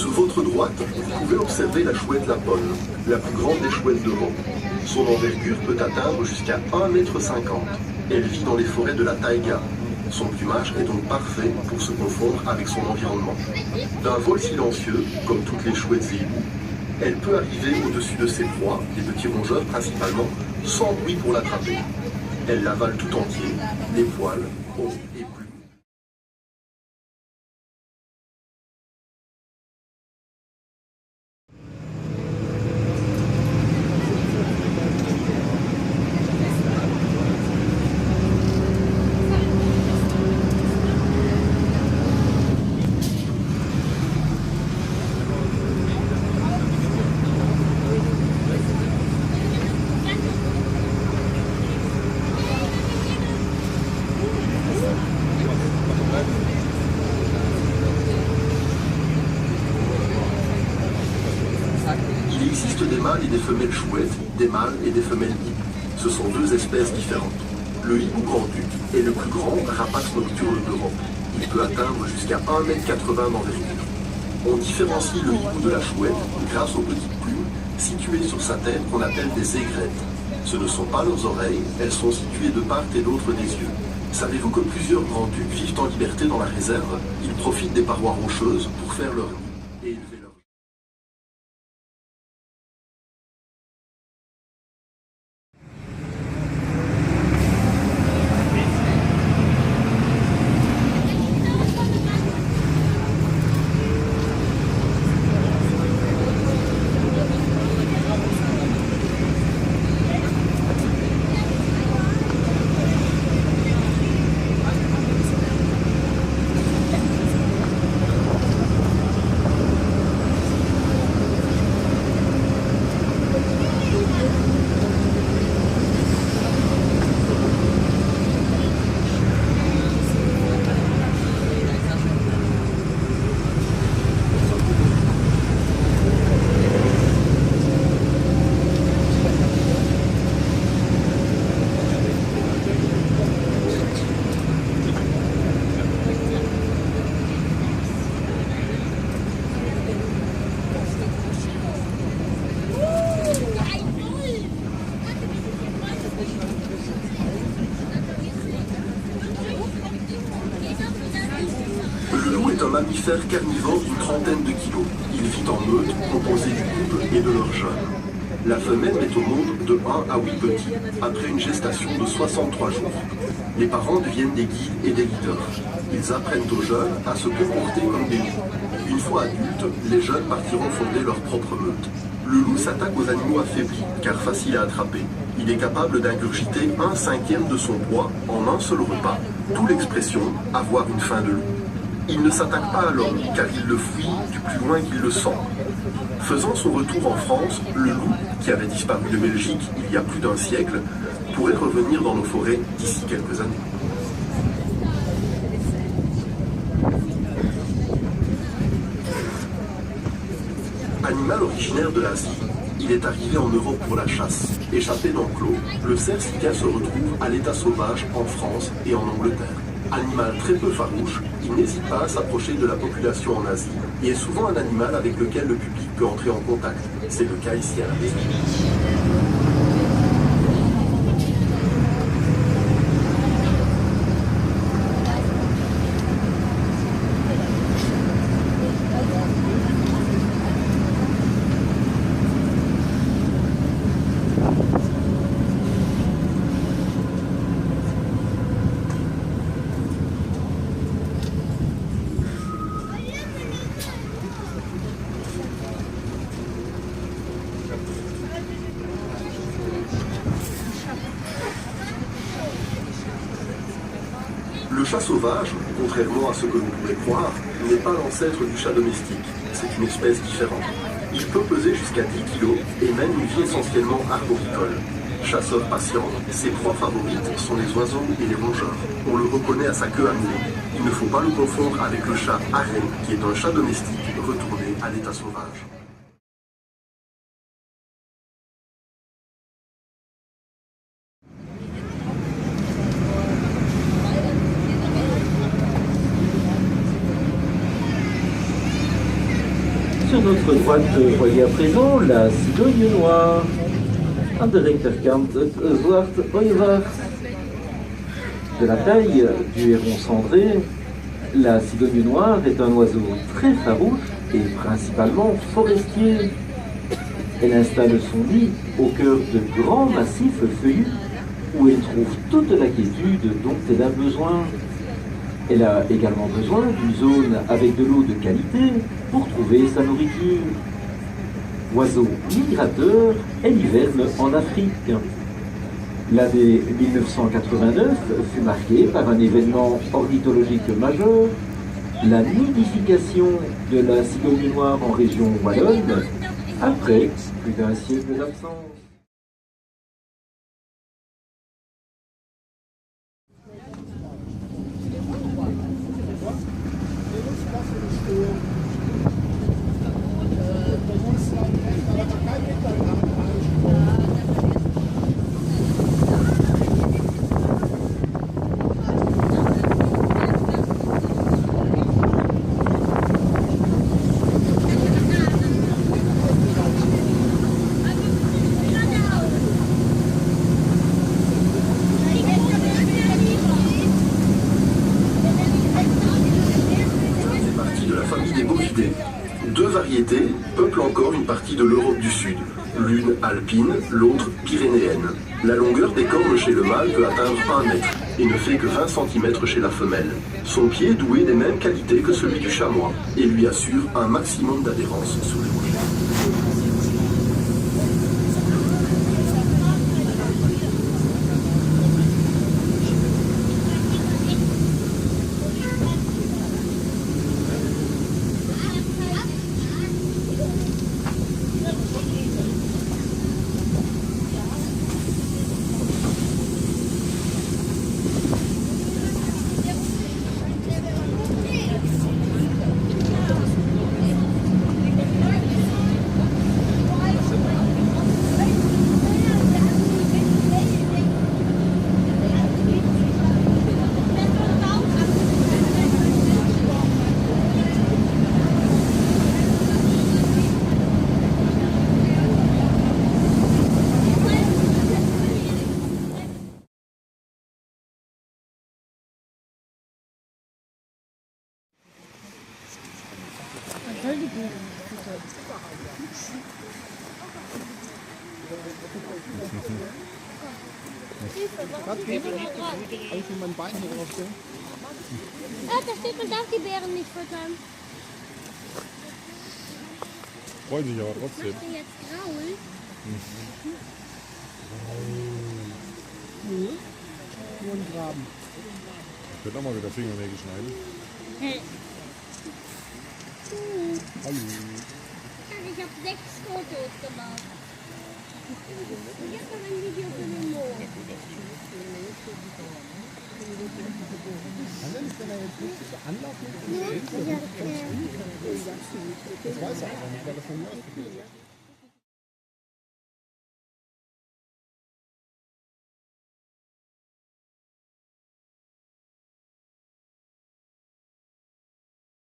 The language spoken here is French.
Sur votre droite, vous pouvez observer la chouette lapone, la plus grande des chouettes d'Europe. Son envergure peut atteindre jusqu'à 1,50 m. Elle vit dans les forêts de la taïga. Son plumage est donc parfait pour se confondre avec son environnement. D'un vol silencieux, comme toutes les chouettes et hiboux, elle peut arriver au-dessus de ses proies, des petits rongeurs principalement, sans bruit pour l'attraper. Elle l'avale tout entier, les poils, os et plumes. Il existe des mâles et des femelles chouettes, des mâles et des femelles hiboux. Ce sont deux espèces différentes. Le hibou grand-duc est le plus grand rapace nocturne d'Europe. Il peut atteindre jusqu'à 1,80 m d'envergure. On différencie le hibou de la chouette grâce aux petites plumes situées sur sa tête qu'on appelle des aigrettes. Ce ne sont pas leurs oreilles, elles sont situées de part et d'autre des yeux. Savez-vous que plusieurs grands-ducs vivent en liberté dans la réserve? Ils profitent des parois rocheuses pour faire leur nid et élever leur... Le loup est un mammifère carnivore d'une trentaine de kilos. Il vit en meute, composée du couple et de leurs jeunes. La femelle met au monde de 1 à 8 petits, après une gestation de 63 jours. Les parents deviennent des guides et des leaders. Ils apprennent aux jeunes à se comporter comme des loups. Une fois adultes, les jeunes partiront fonder leur propre meute. Le loup s'attaque aux animaux affaiblis, car faciles à attraper. Il est capable d'ingurgiter 1/5 de son poids en un seul repas, d'où l'expression « avoir une faim de loup ». Il ne s'attaque pas à l'homme, car il le fuit du plus loin qu'il le sent. Faisant son retour en France, le loup, qui avait disparu de Belgique il y a plus d'un siècle, pourrait revenir dans nos forêts d'ici quelques années. Animal originaire de l'Asie, il est arrivé en Europe pour la chasse. Échappé d'enclos, le cerf sika se retrouve à l'état sauvage en France et en Angleterre. Animal très peu farouche, il n'hésite pas à s'approcher de la population en Asie et est souvent un animal avec lequel le public peut entrer en contact. C'est le cas ici à la maison. Le chat sauvage, contrairement à ce que l'on pourrait croire, n'est pas l'ancêtre du chat domestique. C'est une espèce différente. Il peut peser jusqu'à 10 kg et mène une vie essentiellement arboricole. Chasseur patient, ses proies favorites sont les oiseaux et les rongeurs. On le reconnaît à sa queue annelée. Il ne faut pas le confondre avec le chat hareng, qui est un chat domestique retourné à l'état sauvage. Sur notre droite, voyez à présent la cigogne noire. An der rechter kant het zwart ooievaars. De la taille du héron cendré, la cigogne noire est un oiseau très farouche et principalement forestier. Elle installe son nid au cœur de grands massifs feuillus où elle trouve toute la quiétude dont elle a besoin. Elle a également besoin d'une zone avec de l'eau de qualité pour trouver sa nourriture. Oiseau migrateur, elle hiverne en Afrique. L'année 1989 fut marquée par un événement ornithologique majeur, la nidification de la cigogne noire en région wallonne, après plus d'un siècle d'absence. Deux variétés peuplent encore une partie de l'Europe du Sud, l'une alpine, l'autre pyrénéenne. La longueur des cornes chez le mâle peut atteindre 1 mètre et ne fait que 20 cm chez la femelle. Son pied est doué des mêmes qualités que celui du chamois et lui assure un maximum d'adhérence sous les rochers. Ah, da steht, man darf die Bären nicht füttern. Freuen sich aber trotzdem. Macht ihr jetzt graul? Nur ein Graben. Ich könnte auch mal wieder Fingernägel schneiden. Hey. Hallo. Ich habe 6 Fotos gemacht. Und jetzt noch ein Video für den Mo. Wenn er jetzt richtig Anlauf nimmt, Ja, das weiß er aber nicht, weil er von mir ausprobiert hat.